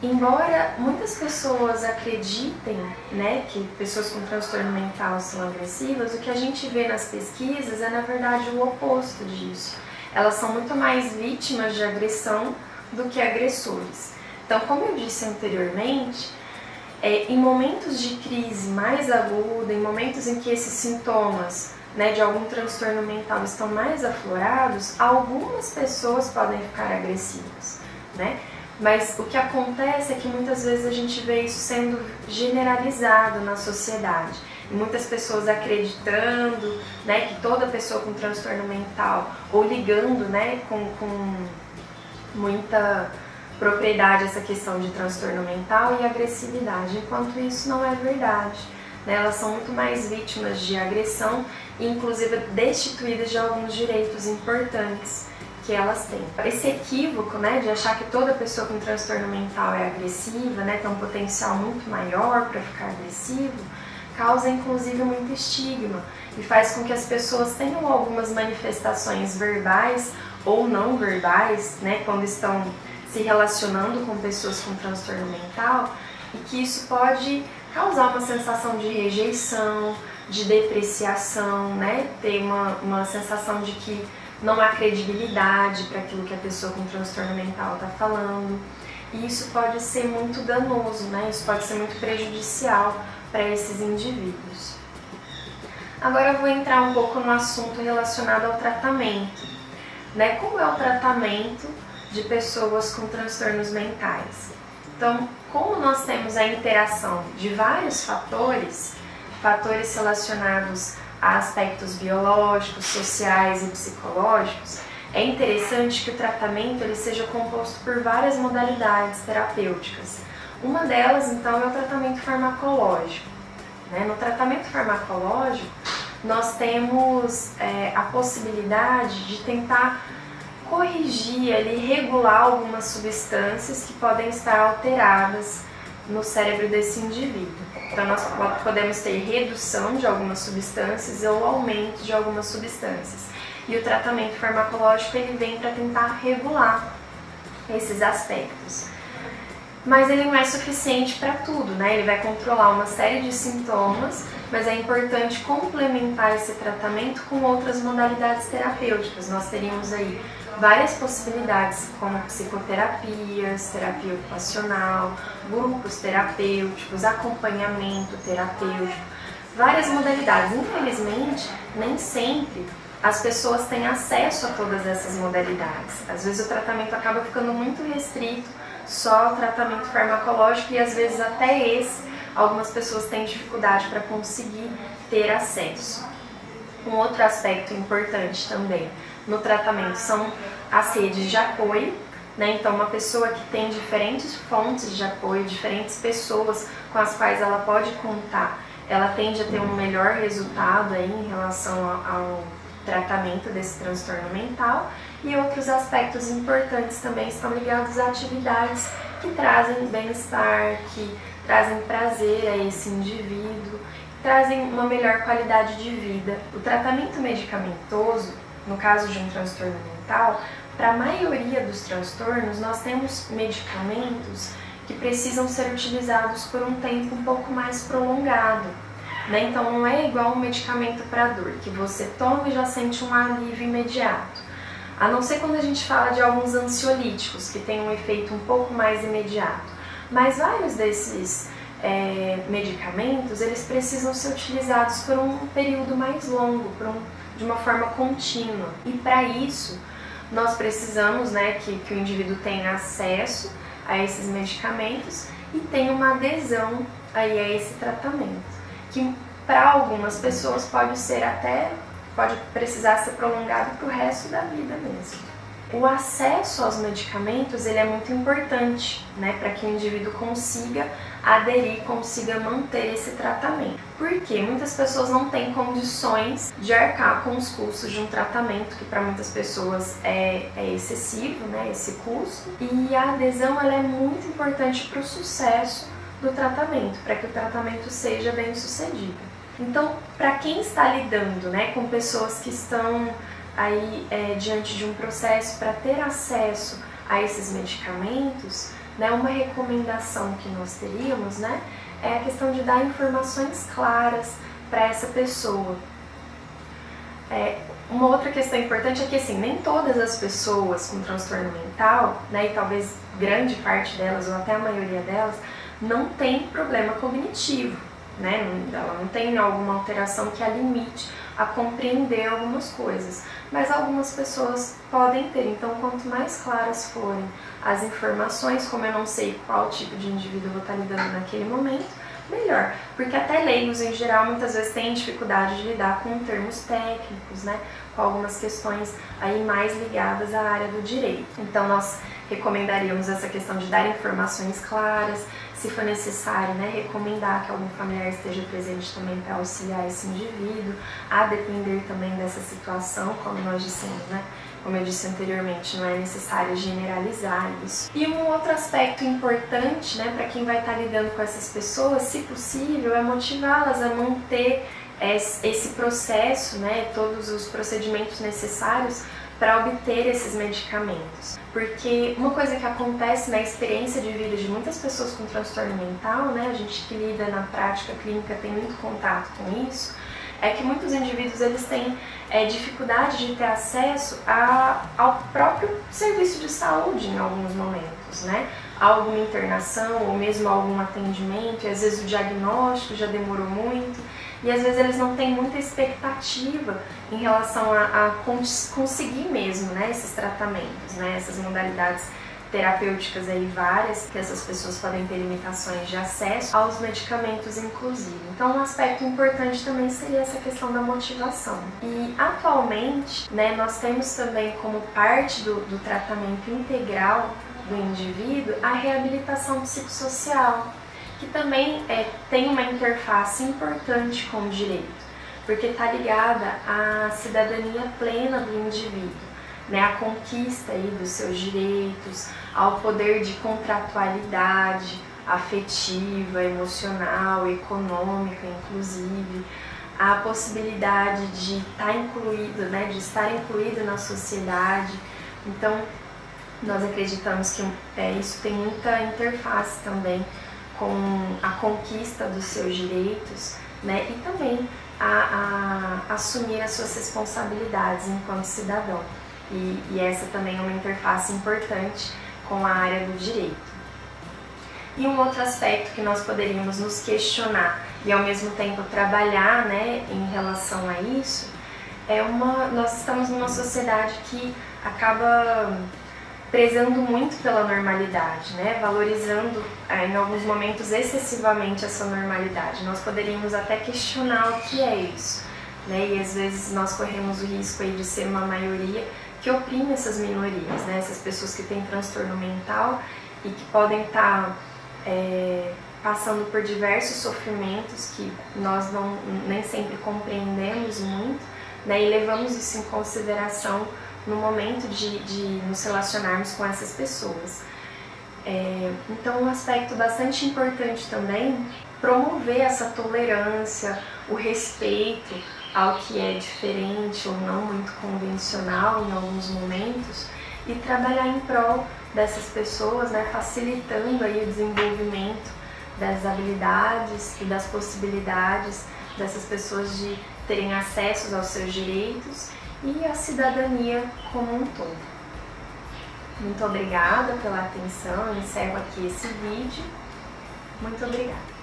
Embora muitas pessoas acreditem, né, que pessoas com transtorno mental são agressivas, o que a gente vê nas pesquisas é, na verdade, o oposto disso. Elas são muito mais vítimas de agressão do que agressores. Então, como eu disse anteriormente, em momentos de crise mais aguda, em momentos em que esses sintomas, né, de algum transtorno mental estão mais aflorados, algumas pessoas podem ficar agressivas, né? Mas o que acontece é que muitas vezes a gente vê isso sendo generalizado na sociedade. E muitas pessoas acreditando, né, que toda pessoa com transtorno mental, ou ligando, né, com muita propriedade essa questão de transtorno mental e agressividade, enquanto isso não é verdade. Né? Elas são muito mais vítimas de agressão e inclusive destituídas de alguns direitos importantes que elas têm. Esse equívoco, né, de achar que toda pessoa com transtorno mental é agressiva, né, tem um potencial muito maior para ficar agressivo, causa inclusive muito estigma e faz com que as pessoas tenham algumas manifestações verbais ou não verbais, né, quando estão se relacionando com pessoas com transtorno mental, e que isso pode causar uma sensação de rejeição, de depreciação, né, ter uma sensação de que não há credibilidade para aquilo que a pessoa com transtorno mental está falando. E isso pode ser muito danoso, né? Isso pode ser muito prejudicial para esses indivíduos. Agora eu vou entrar um pouco no assunto relacionado ao tratamento. Né? Como é o tratamento de pessoas com transtornos mentais? Então, como nós temos a interação de vários fatores relacionados a aspectos biológicos, sociais e psicológicos, é interessante que o tratamento ele seja composto por várias modalidades terapêuticas. Uma delas, então, é o tratamento farmacológico. Né? No tratamento farmacológico, nós temos a possibilidade de tentar corrigir, ali, regular algumas substâncias que podem estar alteradas no cérebro desse indivíduo. Então nós podemos ter redução de algumas substâncias ou aumento de algumas substâncias. E o tratamento farmacológico ele vem para tentar regular esses aspectos. Mas ele não é suficiente para tudo, né? Ele vai controlar uma série de sintomas, mas é importante complementar esse tratamento com outras modalidades terapêuticas. Nós teríamos aí várias possibilidades, como psicoterapias, terapia ocupacional, grupos terapêuticos, acompanhamento terapêutico, várias modalidades. Infelizmente, nem sempre as pessoas têm acesso a todas essas modalidades. Às vezes o tratamento acaba ficando muito restrito só ao tratamento farmacológico e às vezes até esse, algumas pessoas têm dificuldade para conseguir ter acesso. Um outro aspecto importante também no tratamento são as redes de apoio, né? Então uma pessoa que tem diferentes fontes de apoio, diferentes pessoas com as quais ela pode contar, ela tende a ter um melhor resultado aí em relação ao tratamento desse transtorno mental. E outros aspectos importantes também estão ligados a atividades que trazem bem-estar, que trazem prazer a esse indivíduo, que trazem uma melhor qualidade de vida. O tratamento medicamentoso, no caso de um transtorno mental, para a maioria dos transtornos, nós temos medicamentos que precisam ser utilizados por um tempo um pouco mais prolongado. Né? Então não é igual um medicamento para dor, que você toma e já sente um alívio imediato. A não ser quando a gente fala de alguns ansiolíticos, que tem um efeito um pouco mais imediato. Mas vários desses medicamentos, eles precisam ser utilizados por um período mais longo, de uma forma contínua. E para isso, nós precisamos, né, que o indivíduo tenha acesso a esses medicamentos e tenha uma adesão aí a esse tratamento, que para algumas pessoas pode precisar ser prolongado para o resto da vida mesmo. O acesso aos medicamentos ele é muito importante, né, para que o indivíduo consiga aderir, consiga manter esse tratamento. Porque muitas pessoas não têm condições de arcar com os custos de um tratamento, que para muitas pessoas é excessivo, né, esse custo. E a adesão ela é muito importante para o sucesso do tratamento, para que o tratamento seja bem sucedido. Então, para quem está lidando, né, com pessoas que estão aí diante de um processo para ter acesso a esses medicamentos, né, uma recomendação que nós teríamos, né, é a questão de dar informações claras para essa pessoa. Uma outra questão importante é que assim, nem todas as pessoas com transtorno mental, né, e talvez grande parte delas ou até a maioria delas, não tem problema cognitivo, né? Ela não tem alguma alteração que a limite a compreender algumas coisas, mas algumas pessoas podem ter. Então, quanto mais claras forem as informações, como eu não sei qual tipo de indivíduo eu vou estar lidando naquele momento, melhor, porque até leigos em geral muitas vezes têm dificuldade de lidar com termos técnicos, né, com algumas questões aí mais ligadas à área do direito. Então nós recomendaríamos essa questão de dar informações claras, se for necessário, né, recomendar que algum familiar esteja presente também para auxiliar esse indivíduo, a depender também dessa situação, como nós dissemos, né? Como eu disse anteriormente, não é necessário generalizar isso. E um outro aspecto importante, né, para quem vai estar lidando com essas pessoas, se possível, é motivá-las a manter esse processo, né, todos os procedimentos necessários para obter esses medicamentos. Porque uma coisa que acontece na experiência de vida de muitas pessoas com transtorno mental, né, a gente que lida na prática clínica tem muito contato com isso, é que muitos indivíduos eles têm dificuldade de ter acesso ao próprio serviço de saúde em alguns momentos, né? Alguma internação ou mesmo algum atendimento, e às vezes o diagnóstico já demorou muito, e às vezes eles não têm muita expectativa em relação a conseguir mesmo, né, esses tratamentos, né, essas modalidades terapêuticas aí várias, que essas pessoas podem ter limitações de acesso aos medicamentos inclusive. Então um aspecto importante também seria essa questão da motivação. E atualmente, né, nós temos também como parte do tratamento integral do indivíduo a reabilitação psicossocial, que também tem uma interface importante com o direito, porque está ligada à cidadania plena do indivíduo, né, a conquista aí dos seus direitos, ao poder de contratualidade afetiva, emocional, econômica, inclusive, a possibilidade de estar incluído, né, de estar incluído na sociedade. Então, nós acreditamos que isso tem muita interface também com a conquista dos seus direitos, né, e também a assumir as suas responsabilidades enquanto cidadão. E essa também é uma interface importante com a área do direito. E um outro aspecto que nós poderíamos nos questionar e ao mesmo tempo trabalhar, né, em relação a isso, nós estamos numa sociedade que acaba prezando muito pela normalidade, né, valorizando em alguns momentos excessivamente essa normalidade. Nós poderíamos até questionar o que é isso, né, e às vezes nós corremos o risco aí de ser uma maioria que oprime essas minorias, né? Essas pessoas que têm transtorno mental e que podem estar passando por diversos sofrimentos que nós nem sempre compreendemos muito, né? E levamos isso em consideração no momento de nos relacionarmos com essas pessoas. Então, um aspecto bastante importante também, promover essa tolerância, o respeito ao que é diferente ou não muito convencional em alguns momentos, e trabalhar em prol dessas pessoas, né, facilitando aí o desenvolvimento das habilidades e das possibilidades dessas pessoas de terem acesso aos seus direitos e à cidadania como um todo. Muito obrigada pela atenção, eu encerro aqui esse vídeo. Muito obrigada.